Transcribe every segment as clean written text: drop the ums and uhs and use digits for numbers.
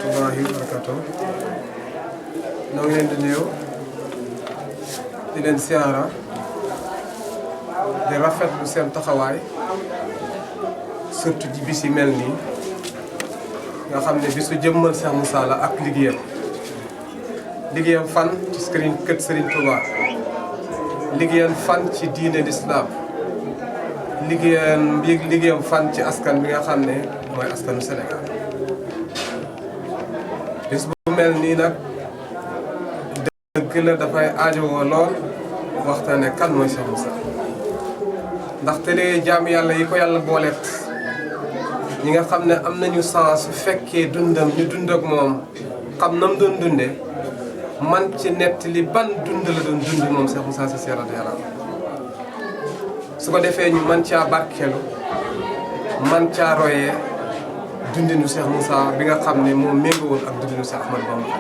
rahmatullahi wa barakatuh. ñoo ngi leen di nuyu di leen siyaara di rafetlu seen taxawaay surtout ci bis yi mel nii nga xam ne bisu jëmmal Cheikh Moussa la ak liggéeyam fan ci kër Serigne Touba liggéeyam fan ci diine l'islam liggéeyam fan ci askan bi nga xam ne mooy askanu Sénégal bis bu mel nii nag dëgg la dafay aajowoo lool waxtaane kan mooy Cheikh Moussa ndaxte léegi jaam yàlla yi ko yàlla booleet ñi nga xam ne am nañu sens su fekkee dundam ñu dund ak moom xam nam doon dunde man ci nett li ban dund la doon dund moom Cheikh Moussa Cissé radiyallahu anhu su ko defee ñu man caa barkeelu man caa royee dundinu Cheikh Moussa bi nga xam ne moom méngowoon ak dundinu Cheikh Ahmadou Bamba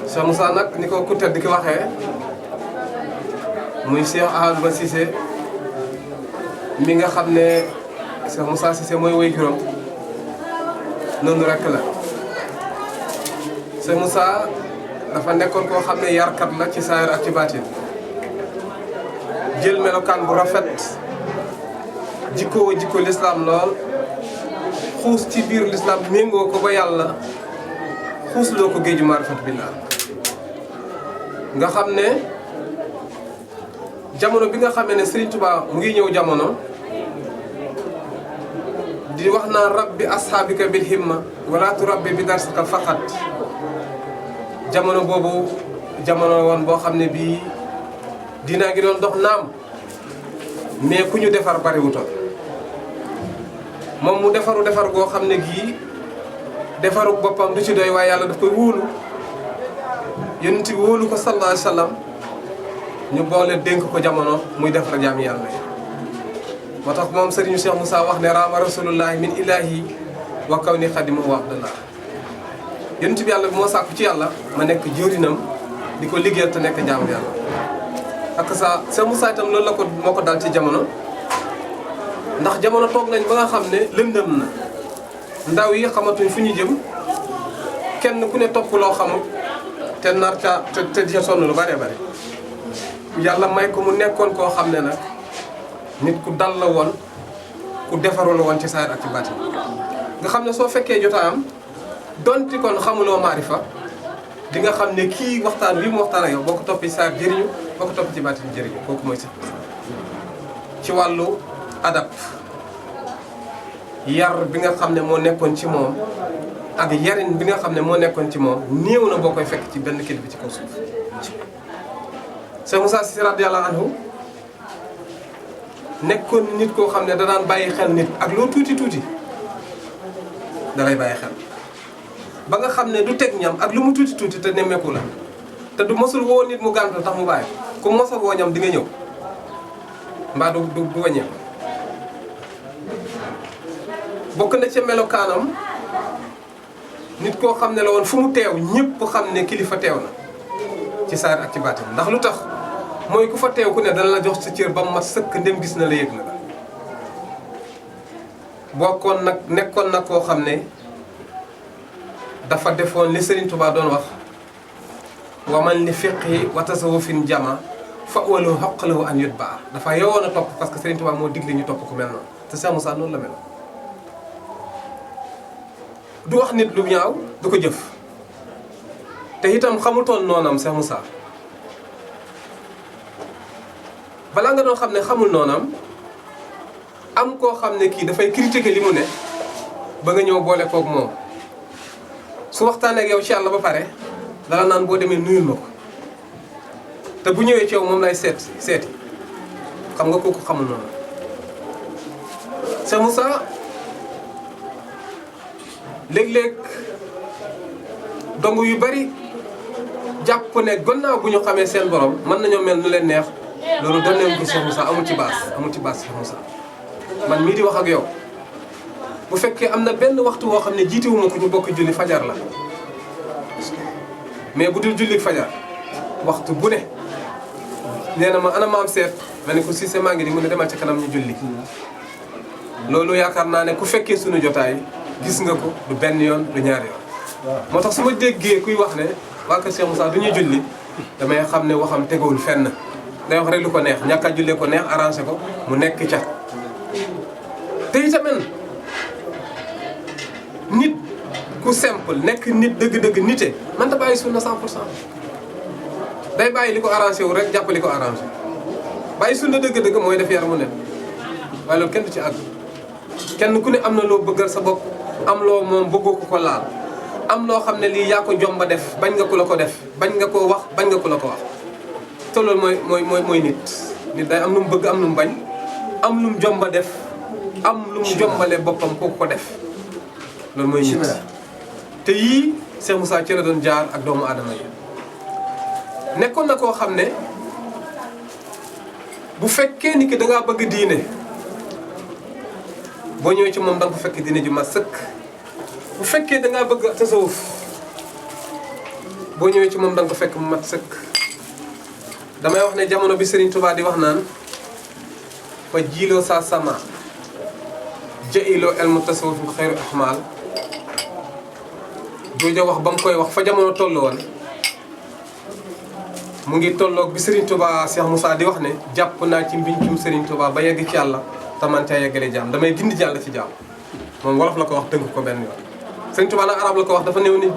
Cheikh Moussa nag ni ko ku tedd di ko waxee muy Cheikh Ahmadou Cissé mi nga xam ne Cheikh Moussa Cissé mooy woy juróom noonu rekk la Cheikh Moussa dafa nekkoon koo xam ne yarkat la ci saayir ak ci baatin jël melokaan bu rafet jikko lislaam lool xuus ci biir lislaam méngoo ko ba yàlla xuusloo ko géeju maarifat billah nga xam ne jamono bi nga xamee ne Serigne Touba mu ngi ñëw jamono di wax naan rabbi ashaabika bil himma wala turabbi bi darsika faqat jamono boobu jamono woon boo xam ne bii dinaa ngi doon dox naam mais ku ñu defar bariwutoon moom mu defar goo xam ne gii defaru boppam du ci doy waaye yàlla daf koy wóolu yonent bi wóolu ko sallallahu alayhi wa sallam ñu boole dénk ko jamono muy defar jaam yàlla yi moo tax moom Serigne Cheikh Moussa wax ne raama rasulullahi min ilahi wa kaw ni xadimu wa abdallah yonent bi yàlla bi moo sàkku ci yàlla ma nekk jëwrinam di ko liggéeyal te nekk jaamu yàlla ak sa Cheikh Moussa itam loolu la ko moo ko dal ci jamono ndax jamono toog nañ ba nga xam ne lëndëm na ndaw yi xamatuñ fu ñu jëm kenn ku ne topp loo xamul te nar ca te di sonn lu bëree bëri yàlla may ko mu nekkoon koo xam ne nag nit ku dal la woon ku defaru la woon ci saayir ak ci baatin nga xam ne soo fekkee jotaayam donti kon xamuloo maarifa di nga xam ne kii waxtaan wi mu waxtaan ak yow boo ko toppee saayir jëriñu boo ko toppee ci baatin jëriñu kooku mooy ci wàllu adab yar bi nga xam ne moo nekkoon ci moom ak yarin bi nga xam ne moo nekkoon ci moom néew na boo koy fekk ci benn kilifa ci kaw suuf Cheikh Moussa Cissé radiyallahu anhu nekkoon nit koo xam ne da daan bàyyi xel nit ak loo tuuti da lay bàyyi xel ba nga xam ne du teg ñam ak lu mu tuuti te nemmeeku la te du mosul woo nit mu gàntu tax mu bàyyi ku mosul woo ñam di nga ñëw mbaa du wàññeeku bokk na ca melokaanam nit koo xam ne la woon fu mu teew ñëpp xam ne kilifa teew na ci saar ak ci baatin ndax lu tax mooy ku fa teew ku ne dana la jox sa cër ba mu mat sëkk ndem gis na la yëg na la bokkoon nag nekkoon nag koo xam ne dafa defoon li Serigne Touba doon wax wa man li fiqhi wa tasawufin jama fa walu xoqalahu an yut baa dafa yowoon a topp parce que Serigne Touba moo digle ñu topp ku mel noonu te Cheikh Moussa noonu la mel du wax nit lu ñaaw du ko jëf te itam xamutoon noonam Cheikh Moussa balaa nga doon xam ne xamul noonam am koo xam ne kii dafay critiquer li mu ne ba nga ñëw boole koog moom su waxtaanee ak yow ci yàlla ba pare dala naan boo demee nuyul ma ko te bu ñëwee ci yow moom lay seeti xam nga kooku xamul noonu Cheikh Moussa léeg-léeg dong yu bari jàpp ne gannaaw bu ñu xamee seen borom mën nañoo mel nu leen neex loolu doon nañ ko Cheikh Moussa amul ci baas Cheikh Moussa man mii di wax ak yow bu fekkee am na benn waxtu woo xam ne jiitewuma ko ñu bokk julli fajar la mais bu dul julli fajar waxtu bu ne nee na ma ana maam seet ma ne ko Cissé maa ngi di mu ne demal ci kanam ñu julli loolu yaakaar naa ne ku fekkee suñu jotaay gis nga ko du benn yoon du ñaari yoon. moo tax su ma déggee kuy wax ne waa kër Cheikh Moussa du ñuy julli damay xam ne waxam tegawul fenn day wax rek lu ko neex ñàkk a jullee ko neex arrangé ko mu nekk ca. te itamit nit ku simple nekk nit dëgg-dëgg nite man ta bàyyi sunna 100% day bàyyi li ko arrangé wu rek jàpp li ko arrangé bàyyi sunna dëgg-dëgg mooy def yaramu ne waaye loolu kenn du ci àgg. kenn ku ne am na loo bëggal sa bopp am loo moom bëggoo ko laal am loo xam ne lii yaa ko jomba def bañ nga ku la ko def bañ nga koo wax bañ nga ku la ko wax te loolu mooy nit day am lu mu bëgg am lu mu bañ am lu mu jomba def am lu mu jombale boppam kooku ko def loolu mooy nit te yii Cheikh Moussa ci la doon jaar ak doomu aadama yi nekkoon na koo xam ne bu fekkee ni ki dangaa bëgg diine boo ñëwee ci moom da nga ko fekk diine ju mat sëkk bu fekkee da ngaa bëgg tasawuf boo ñëwee ci moom da nga ko fekk mu mat sëkk damay wax ne jamono bi Serigne Touba di wax naan fa jiiloo sa sama jailoo elmu tasawuf bu xeyru ahmal jooja wax ba mu koy wax fa jamono toll woon mu ngi tolloog bi Serigne Touba Cheikh Moussa di wax ne jàpp naa ci mbincum Serigne Touba ba yegg ci yàlla te man caa yeggale jaam damay gindi jàll ci jaam moom wolof la ko wax tënk ko benn yoon. Serigne Touba nag arab la ko wax dafa néew ni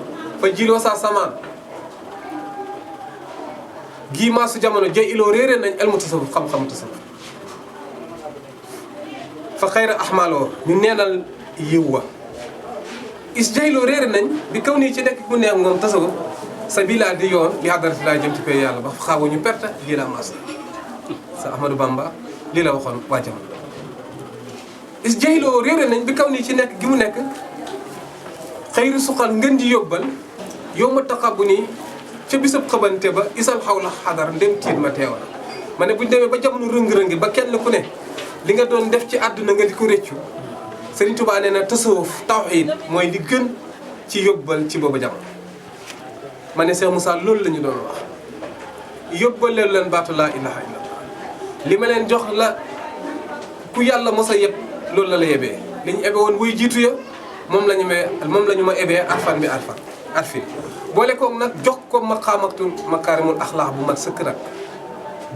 fa jiiloo sa samaan gii maasu jamono jay iloo réeré nañ elmu tasawuf xam-xamu tasawuf fa xayra ahmaloo ñu neenal yiw wa is jayloo réeré nañ bi kaw nii ci nekk ku neex moom tasawuf sa bilaa di yoon li hadarati laa jëm ci koy yàlla ba xaawa ñu perte lii la mas sa Ahmadou Bamba lii la waxoon waa jamono is jayloo réeré nañ bi kaw nii ci nekk gi mu nekk xëyru suqal ngën ji yóbbal yow ma taxabu nii ca bisab xabante ba isal xaw la xadar ndem tiit ma teewal ma ne buñ demee ba jamono rëng-rëngi ba kenn ku ne li nga doon def ci àdduna nga di ko rëccu Serigne Touba nee na tasawuf tawhid mooy li gën ci yóbbal ci boobu jamono ma ne Cheikh Moussa loolu la ñu doon wax yóbbal leen baatu laa ilaha illallah li ma leen jox la ku yàlla mos a yeb loolu la la yebee li ñu ebe woon wuy jiitu ya moom la ñu ma ebee arfan bi arfin boole koog nag jox ko maqaamatu makaarimul axlaax bu mat sëkk nag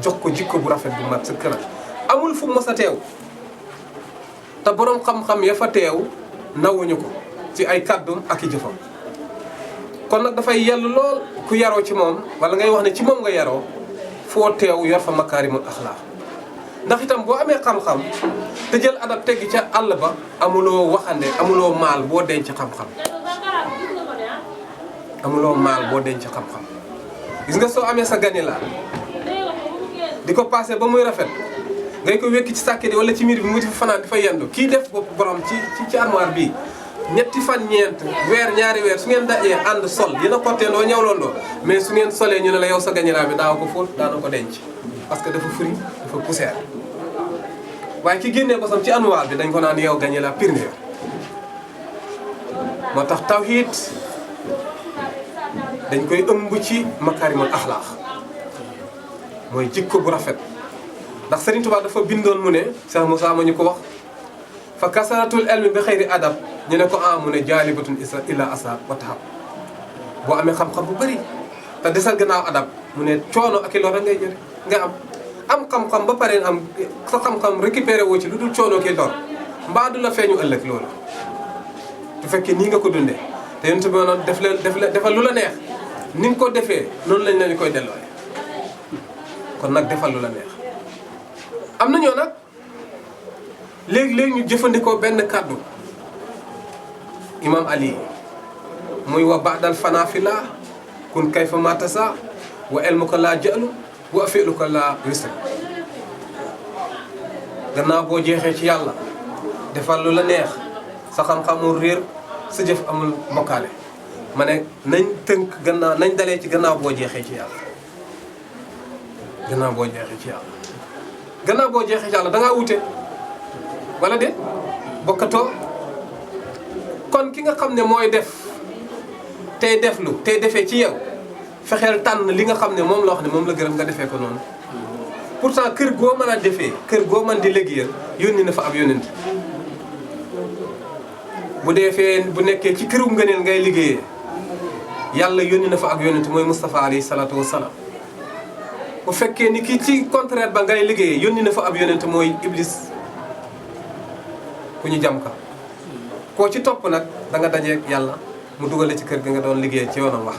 jox ko jikko bu rafet bu mat sëkk nag amul fu mos a teew te boroom xam-xam ya fa teew ndawuñu ko ci ay kàddum ak i jëfam kon nag dafay yell lool ku yaroo ci moom wala ngay wax ne ci moom nga yaroo foo teew yor fa makaarimul axlaax ndax itam boo amee xam-xam te jël adab teggi ca àll ba amuloo waxande amuloo maal boo denc xam-xam amuloo maal boo denc xam-xam gis nga soo amee sa gani la di ko passé ba muy rafet ngay ko wekki ci sàkket wala ci miir bi mu di fa fanaan di fa yendu kii def bopp borom ci armoire bii ñetti fan ñeent weer ñaari weer su ngeen dajee ànd sol dina xotteendoo ñawloondoo mais su ngeen solee ñu ne la yow sa gañilaa bi daaw ko fóot daana ko denc parce que dafa furi dafa poussière waaye ki génnee ko sam ci armoire bi dañ ko naan yow gañilaa pire nga yow moo tax tawhid dañ koy ëmb ci makaarimul axlaax mooy jikko bu rafet ndax Serigne Touba dafa bindoon mu ne Cheikh Moussa ma ñu ko wax fa kasaratul elmi bi xëyri adab ñu ne ko mu ne jaalibatun illa asa wa tahab boo amee xam-xam bu bëri te desal gannaaw adab mu ne coono ak i lor ngay jëre nga am xam-xam ba pare am sa xam-xam récupéré woo ci lu dul coono ki lor mbaa du la feeñu ëllëg loolu bu fekkee nii nga ko dundee te yéen tamit noonu defal lu la neex ni nga ko defee noonu lañ leen koy delloo kon nag defal lu la neex. am na ñoo nag léegi-léegi ñu jëfandikoo benn kàddu imam Ali muy wa baadal fanaa fi laa kun kayfa matasa wa elmuka laa jëlu wa fi'luka laa risq gannaaw boo jeexee ci yàlla defal lu la neex sa xam-xamul réer sa jëf amul mbokkaale ma ne nañ tënk gannaaw nañ dalee ci gannaaw boo jeexee ci yàlla gannaaw boo jeexee ci yàlla gannaaw boo jeexee ci yàlla dangaa wute wala de bokkatoo kon ki nga xam ne mooy def tey deflu tey defee ci yow fexeel tànn li nga xam ne moom la wax ne moom la gërëm nga defee ko noonu pourtant kër goo mën a defee kër goo mën di liggéeyal yónni na fa ab yónnent bu dee fee bu nekkee ci këru ngëneel ngay liggéeyee yàlla yónni na fa ak yónnent mooy Moustapha alayhi salaatu wasalaam bu fekkee ni kii ci contraire ba ngay liggéeyee yónni na fa ab yónnent mooy Iblis ku ñu jam ka koo ci topp nag da nga dajeeg yàlla mu dugal la ci kër gi nga doon liggéey ci yoonam wax